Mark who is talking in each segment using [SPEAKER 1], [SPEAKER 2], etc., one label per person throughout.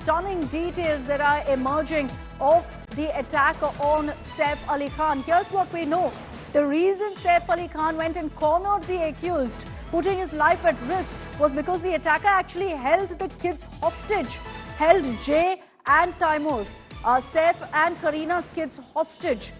[SPEAKER 1] stunning details that are emerging of the attack on Saif Ali Khan. Here's what we know. The reason Saif Ali Khan went and cornered the accused, putting his life at risk, was because the attacker actually held the kids hostage, held Jay and Taimur, Saif and Karina's kids hostage.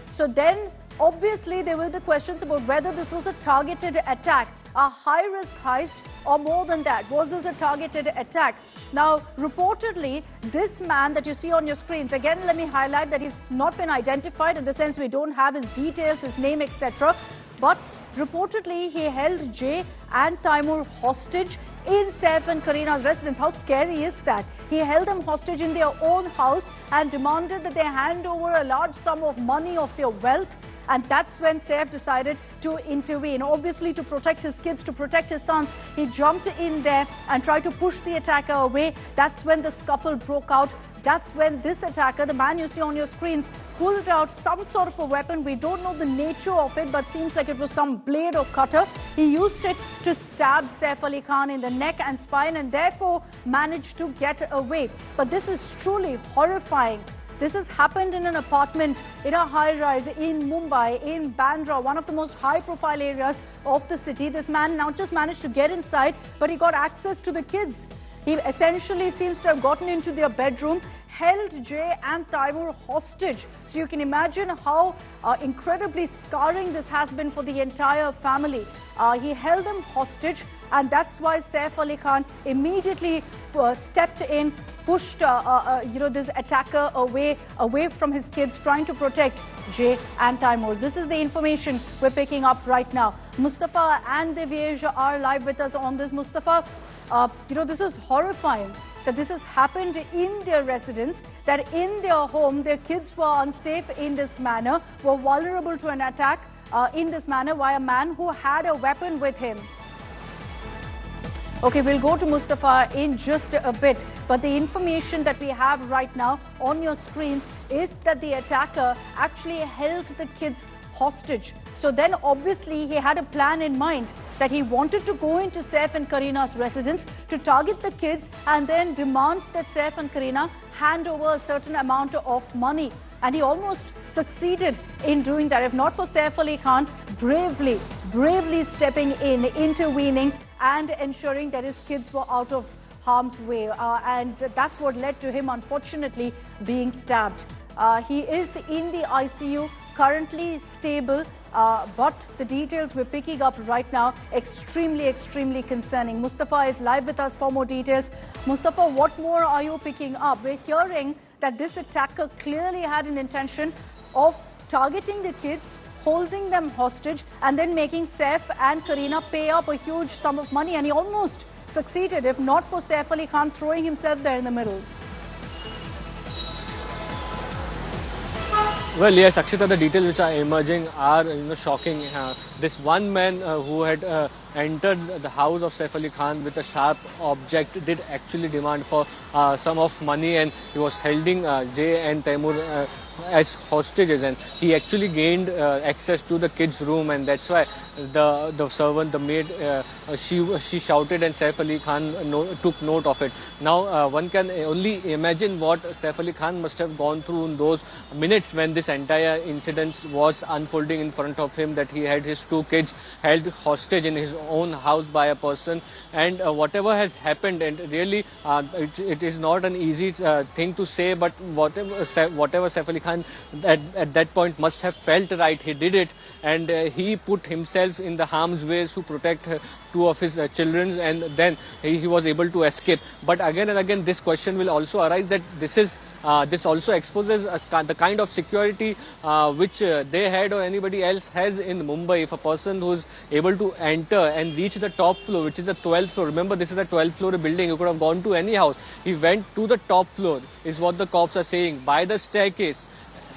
[SPEAKER 1] So then, obviously, there will be questions about whether this was a targeted attack, a high-risk heist, or more than that. Was this a targeted attack? Now, reportedly, this man that you see on your screens, again, let me highlight that he's not been identified, in the sense we don't have his details, his name, etc. But reportedly, he held Jay and Taimur hostage in Saif and Karina's residence. How scary is that? He held them hostage in their own house and demanded that they hand over a large sum of money of their wealth. And that's when Saif decided to intervene. Obviously, to protect his kids, to protect his sons, he jumped in there and tried to push the attacker away. That's when the scuffle broke out. That's when this attacker, the man you see on your screens, pulled out some sort of a weapon. We don't know the nature of it, but seems like it was some blade or cutter. He used it to stab Saif Ali Khan in the neck and spine, and therefore managed to get away. But this is truly horrifying. This has happened in an apartment, in a high-rise in Mumbai, in Bandra, one of the most high-profile areas of the city. This man not just managed to get inside, but he got access to the kids. He essentially seems to have gotten into their bedroom, held Jay and Taimur hostage. So you can imagine how incredibly scarring this has been for the entire family. He held them hostage, and that's why Saif Ali Khan immediately stepped in, pushed this attacker away from his kids, trying to protect Jay and Taimur. This is the information we're picking up right now. Mustafa and Divyesh are live with us on this. Mustafa, this is horrifying that this has happened in their residence, that in their home their kids were unsafe in this manner, were vulnerable to an attack in this manner by a man who had a weapon with him. Okay, we'll go to Mustafa in just a bit, but the information that we have right now on your screens is that the attacker actually held the kids hostage. So then obviously he had a plan in mind, that he wanted to go into Saif and Karina's residence to target the kids and then demand that Saif and Karina hand over a certain amount of money. And he almost succeeded in doing that. If not for Saif Ali Khan bravely stepping in, intervening and ensuring that his kids were out of harm's way. And that's what led to him, unfortunately, being stabbed. He is in the ICU, currently stable, but the details we're picking up right now, extremely concerning. Mustafa is live with us for more details. Mustafa, what more are you picking up? We're hearing that this attacker clearly had an intention of targeting the kids, holding them hostage, and then making Saif and Karina pay up a huge sum of money. And he almost succeeded, if not for Saif Ali Khan throwing himself there in the middle.
[SPEAKER 2] Well, yes, Akshita, the details which are emerging are shocking. This one man who had entered the house of Saif Ali Khan with a sharp object did actually demand for sum of money, and he was holding Jay and Taimur as hostages, and he actually gained access to the kids' room, and that's why the servant, the maid, she shouted, and Saif Ali Khan took note of it. Now one can only imagine what Saif Ali Khan must have gone through in those minutes when this entire incident was unfolding in front of him, that he had his two kids held hostage in his own house by a person, and whatever has happened, and really it is not an easy thing to say, but whatever Saif Ali Khan at that point must have felt right, he did it, and he put himself in the harm's way to protect two of his children, and then he was able to escape. But again and again this question will also arise, that this also exposes the kind of security which they had or anybody else has in Mumbai. If a person who's able to enter and reach the top floor, which is the 12th floor, remember this is a 12th floor building, you could have gone to any house. He went to the top floor, is what the cops are saying, by the staircase.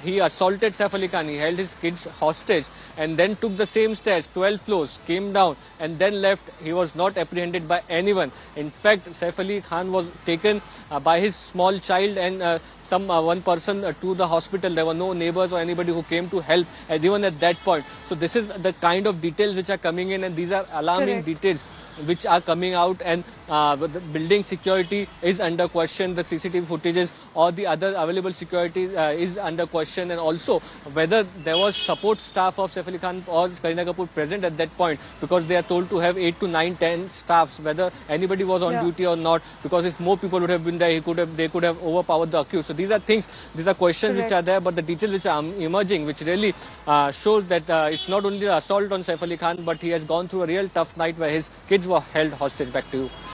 [SPEAKER 2] He assaulted Saif Ali Khan, he held his kids hostage, and then took the same stairs, 12 floors, came down and then left. He was not apprehended by anyone. In fact, Saif Ali Khan was taken by his small child and one person to the hospital. There were no neighbors or anybody who came to help, even at that point. So this is the kind of details which are coming in, and these are alarming details. which are coming out, and the building security is under question. The CCTV footages or the other available security is under question, and also whether there was support staff of Saif Ali Khan or Kareena Kapoor present at that point, because they are told to have 8 to 9, 10 staffs, whether anybody was on duty or not, because if more people would have been there, they could have overpowered the accused. So these are things, these are questions which are there, but the details which are emerging, which really shows that it's not only the assault on Saif Ali Khan, but he has gone through a real tough night where his kids were held hostage. Back to you.